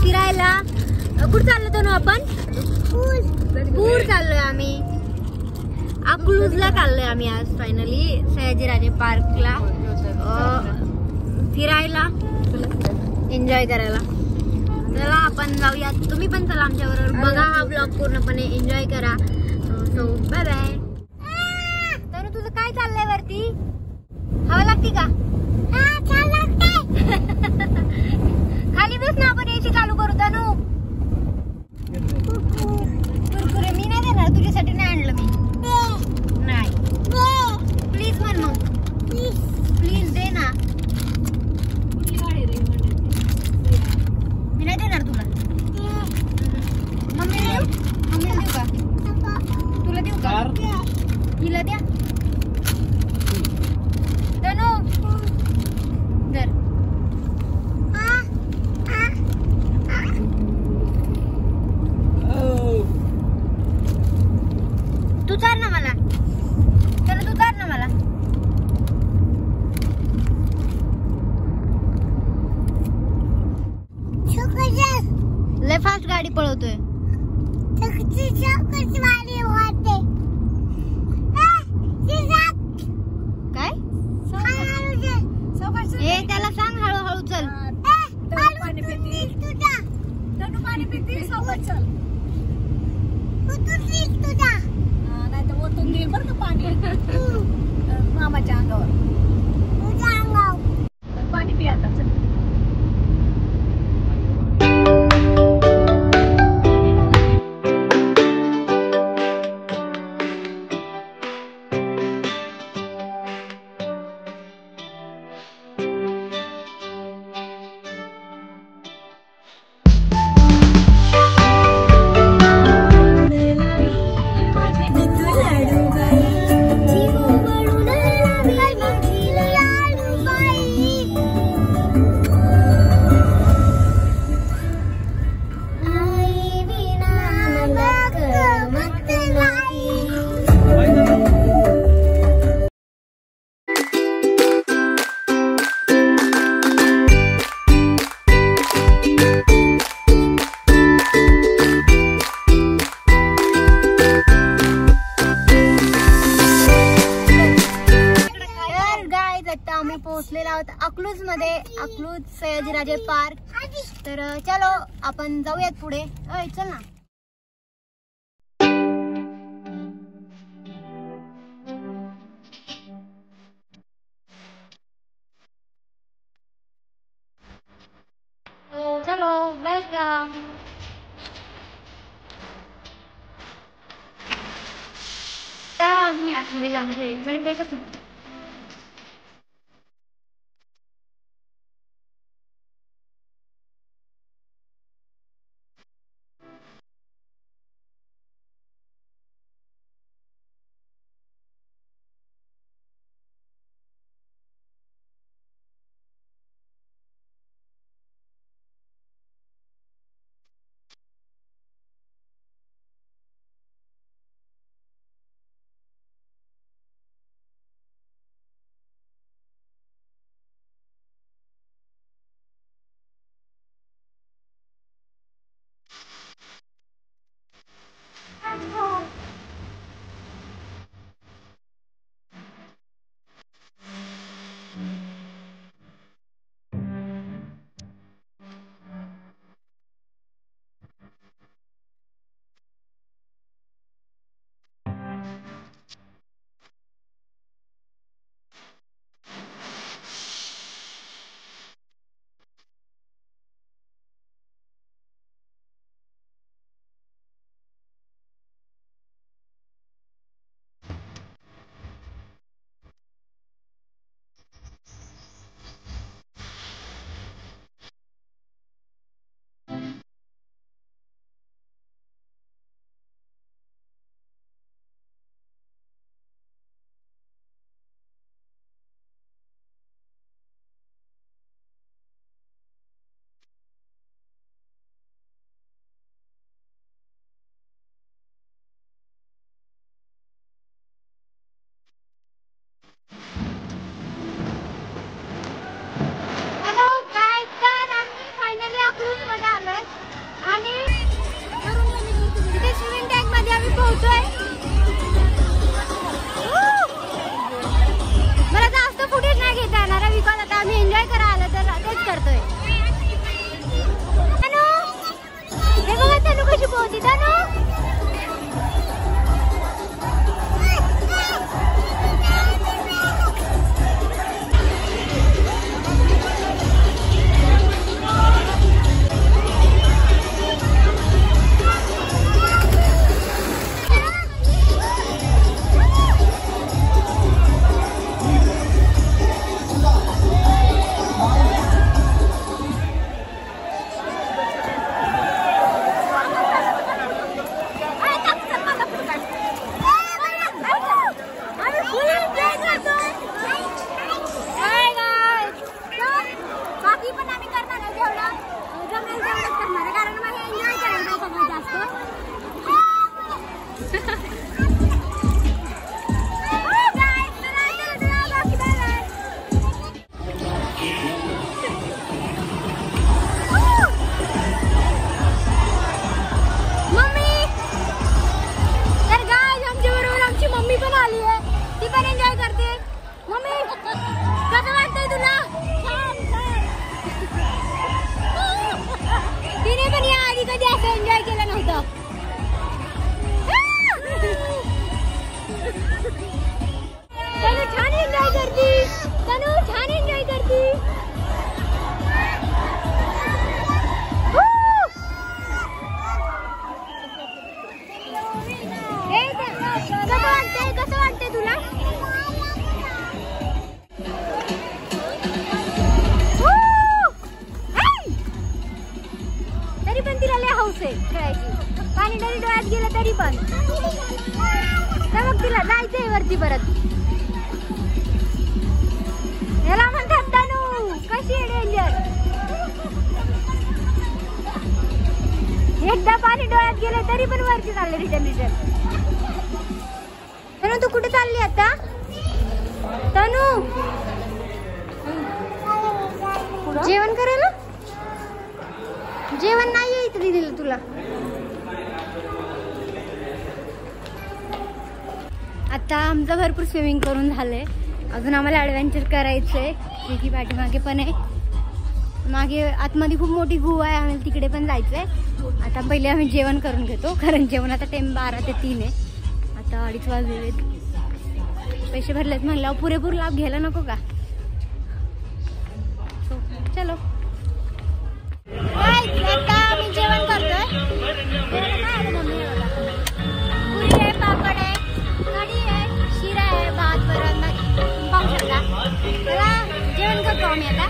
फिरायला. कुठं चाललो होतो आपण? पूर चाललोय आम्ही. अकलूजला चाललोय आम्ही आज फायनली सयाजीराजे पार्कला फिरायला, एन्जॉय करायला. चला आपण जाऊया. तुम्ही पण चला आमच्या बरोबर. बघा हा ब्लॉग पूर्णपणे, एन्जॉय करा. So bye bye. तनु तुझं काय चाललंय वरती? हवा लागते का? खाली बस ना, आपण एसी चालू करू. तनु कुरकुरे मी नाही देणार तुझ्यासाठी, नाही आणलं मी. नाही प्लीज म्हण मग, प्लीज दे ना. मी नाही देणार तुला. मम्मीला देऊ का? तुला देऊ का? हिला द्या. तनु धर. तू चाल ना मला. चला तू चाल ना मला. लय फास्ट गाडी पळवतोय. काय? ए त्याला सांग हळूहळू चल. पाणी पिती सोबत चल. नाही तर ओतून देईल बरं का पाणी मामाच्या अंगावर. पाणी पी आता चल. पोहोचलेला आहोत अकलूज मध्ये, अकलूज सयाजीराजे पार्क. तर चलो आपण जाऊयात पुढे. चल ना. चलो वेलकम. पाणी जरी डोळ्यात गेलं तरी पण तर मग तिला जायचंय वरती परत. याला म्हणतात तनू कशी आहे डेंजर. एकदा पाणी डोळ्यात गेलं तरी पण वरती चालले रिटर्न. तनू तू कुठे चालली आता. तनू जेवण करायला. जेवण नाही इथे दिलं तुला. आता आमचं भरपूर स्विमिंग करून झालंय. अजून आम्हाला ॲडव्हेंचर करायचंय. की पाठीमागे पण आहे. मागे आतमध्ये खूप मोठी गुहा आहे. आम्हाला तिकडे पण जायचंय. आता पहिले आम्ही जेवण करून घेतो कारण जेवण आता टाइम 12 ते 3 आहे. आता 2:30 वाजले. पैसे भरलेत म्हणल्यावर पुरेपूर लाभ घ्यायला नको का. चलो आता आम्ही जेवण करतोय. पुरी आहे, पापड आहे, कढी आहे, शिरा आहे, भात, वरण पाहू शकता. चला जेवण करतो आम्ही आता.